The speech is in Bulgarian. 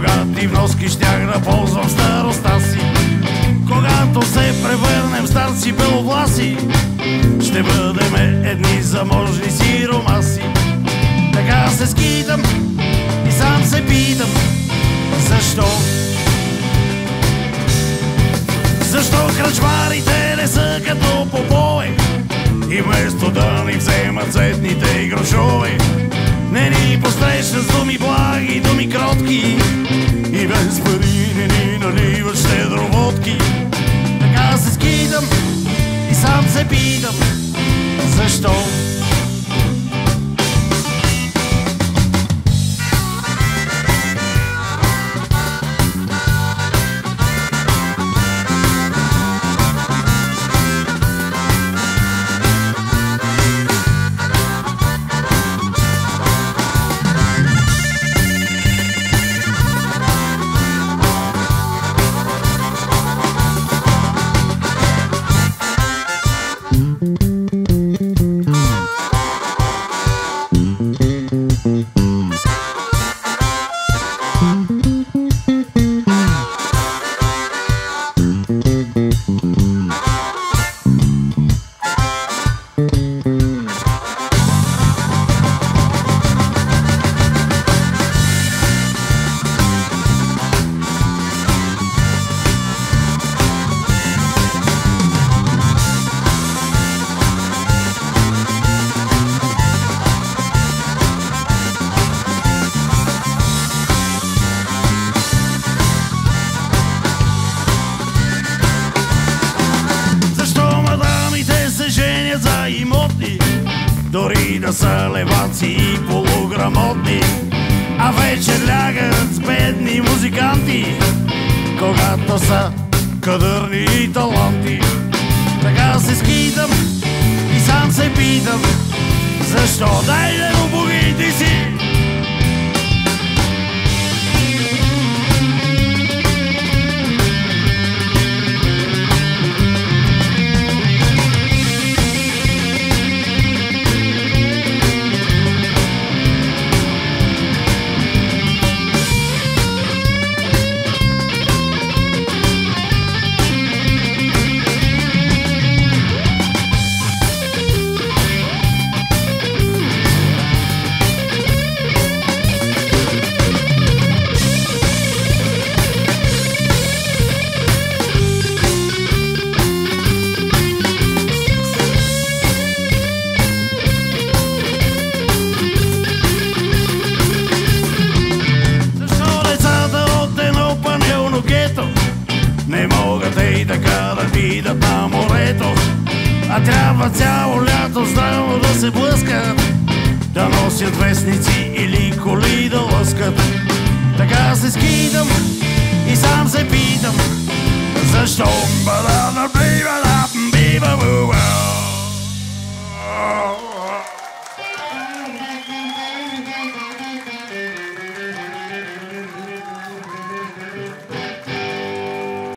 богати вноски щях да ползвам в старостта си. Когато се превърнем старци беловласи, ще бъдем едни заможни сиромаси. Така се скитам и сам се питам, защо? Защо кръчмарите не са като попове и вместо да ни вземат цветните грошове, не ни посрещат с думи благи, думи кротки и без пари не ни наливат щедро водки. Така се скитам и сам се питам, защо? За имоти, дори да са леваци и полуграмотни, а вечер лягат с бедни музиканти, когато са кадърни и таланти. Така се скитам и сам се питам, защо? Дай да убогите си! Не могат и така да видят на морето, а трябва цяло лято здраво да се блъскат, да носят вестници или коли да лъскат. Така се скитам и сам се питам, защо? Банана,